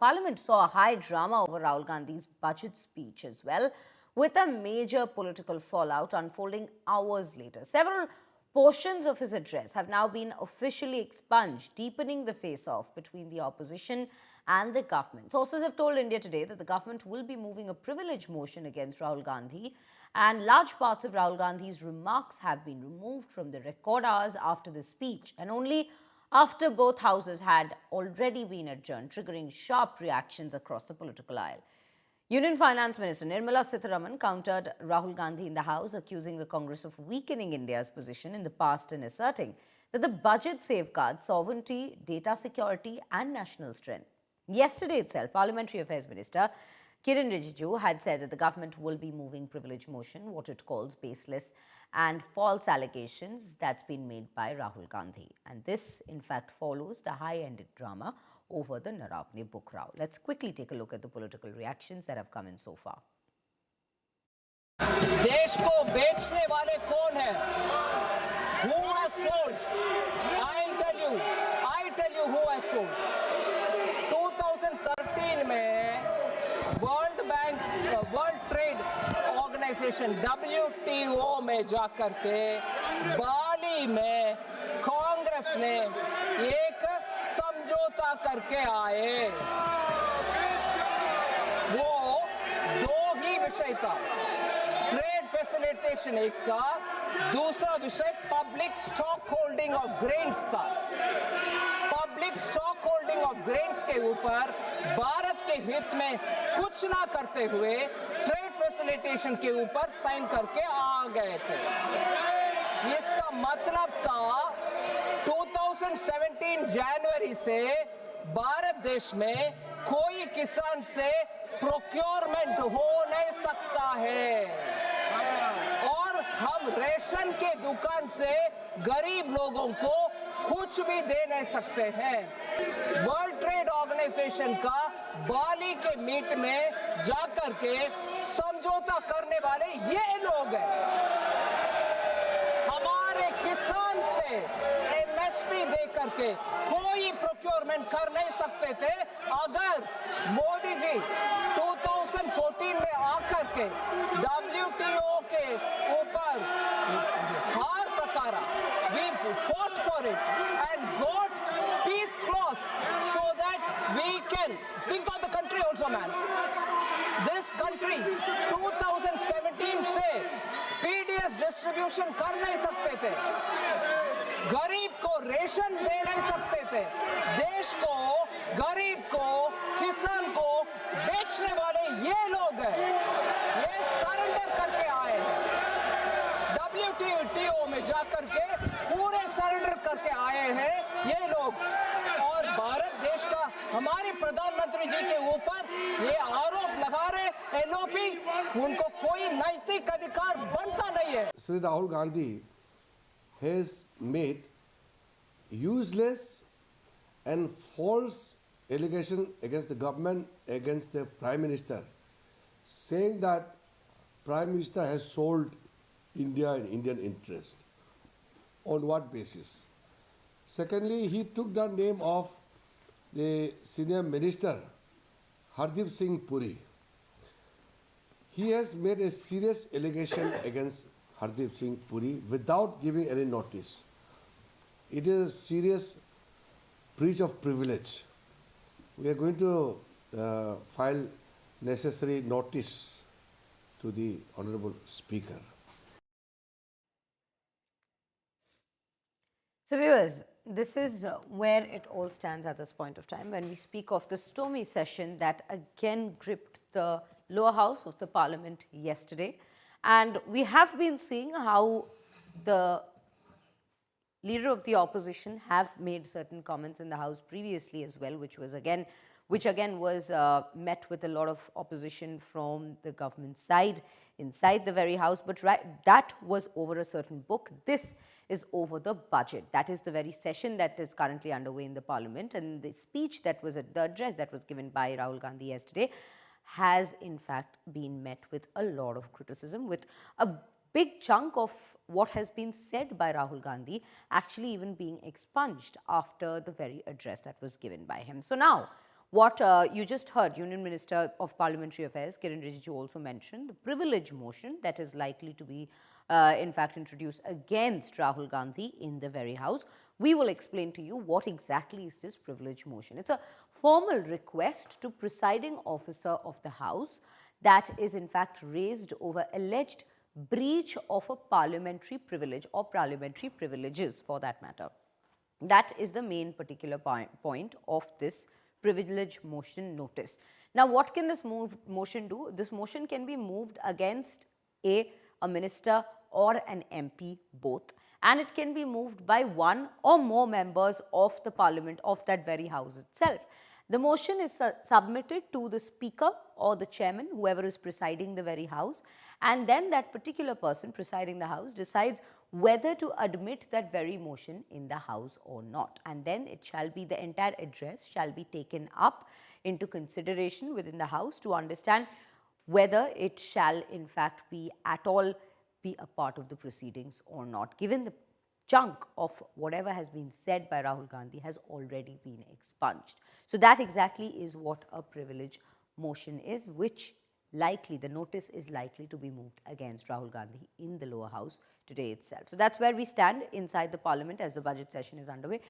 Parliament saw a high drama over Rahul Gandhi's budget speech as well, with a major political fallout unfolding hours later. Several portions of his address have now been officially expunged, deepening the face-off between the opposition and the government. Sources have told India Today that the government will be moving a privilege motion against Rahul Gandhi, and large parts of Rahul Gandhi's remarks have been removed from the record hours after the speech, and only after both houses had already been adjourned, triggering sharp reactions across the political aisle. Union Finance Minister Nirmala Sitharaman countered Rahul Gandhi in the House, accusing the Congress of weakening India's position in the past and asserting that the budget safeguards sovereignty, data security and national strength. Yesterday itself, Parliamentary Affairs Minister Kiren Rijiju had said that the government will be moving privilege motion, what it calls baseless and false allegations that's been made by Rahul Gandhi. And this, in fact, follows the high-ended drama over the Naravne book row. Let's quickly take a look at the political reactions that have come in so far. देश को बेचने वाले कौन हैं? Who has sold? I tell you who has sold. 2013 में world trade organisation WTO में जाकर के बाली में कांग्रेस ने एक समझौता करके आए। वो दो ही विषय था, ट्रेड फैसिलिटेशन एक था, दूसरा विषय public stock holding of grains था। Public stock holding of grains के ऊपर भारत के हित में कुछ ना करते हुए ट्रेड फैसिलिटेशन के ऊपर साइन करके आ गए थे। इसका मतलब था 2017 जनवरी से भारत देश में कोई किसान से प्रोक्योरमेंट हो नहीं सकता है और हम रेशन के दुकान से गरीब लोगों को कुछ भी दे नहीं सकते हैं। वर्ल्ड ट्रेड ऑर्गेनाइजेशन का बाली के मीट में जाकर के समझौता करने वाले ये लोग हैं। हमारे किसान से एमएसपी दे करके कोई प्रोक्योरमेंट कर नहीं सकते थे। अगर मोदी जी 2014 में आकर के WTO के ऊपर हार प्रकारा, we fought for it and got peace clause so that we can think of the country also, man. This country 2017 से PDS डिस्ट्रीब्यूशन कर नहीं सकते थे, गरीब को रेशन दे नहीं सकते थे, देश को, गरीब को, किसान को बेचने वाले ये लोग हैं। ये सरेंडर करके आए हैं, WTO में जाकर के पूरे सरेंडर करके आए हैं ये लोग। और भारत देश का हमारे प्रधानमंत्री जी के ऊपर ये आरोप लगा रहे LOP, उनको कोई नैतिक अधिकार बनता नहीं है। Sri Rahul Gandhi has made useless and false allegation against the government, against the Prime Minister, saying that Prime Minister has sold India in Indian interest. On what basis? Secondly, he took the name of the senior minister, Hardeep Singh Puri. He has made a serious allegation against Hardeep Singh Puri without giving any notice. It is a serious breach of privilege. We are going to file necessary notice to the Honorable Speaker. So viewers, this is where it all stands at this point of time when we speak of the stormy session that again gripped the lower house of the parliament yesterday. And we have been seeing how the leader of the opposition have made certain comments in the house previously as well, which again was met with a lot of opposition from the government side inside the very house. But that was over a certain book. This is over the budget. That is the very session that is currently underway in the parliament. And the speech that was the address that was given by Rahul Gandhi yesterday has in fact been met with a lot of criticism, with a big chunk of what has been said by Rahul Gandhi actually even being expunged after the very address that was given by him. So now, what you just heard, Union Minister of Parliamentary Affairs, Kiran Rijiju, also mentioned the privilege motion that is likely to be, in fact, introduced against Rahul Gandhi in the very House. We will explain to you what exactly is this privilege motion. It's a formal request to presiding officer of the House that is, in fact, raised over alleged breach of a parliamentary privilege or parliamentary privileges, for that matter. That is the main particular point of this privilege motion notice. Now, what can this motion do? This motion can be moved against a minister or an MP both, and it can be moved by one or more members of the parliament of that very house itself. The motion is submitted to the speaker or the chairman, whoever is presiding the very house, and then that particular person presiding the house decides whether to admit that very motion in the house or not. And then it shall be, the entire address shall be taken up into consideration within the house to understand whether it shall in fact be at all be a part of the proceedings or not, given the chunk of whatever has been said by Rahul Gandhi has already been expunged. So that exactly is what a privilege motion is, which likely, the notice is likely to be moved against Rahul Gandhi in the lower house today itself. So that's where we stand inside the parliament as the budget session is underway.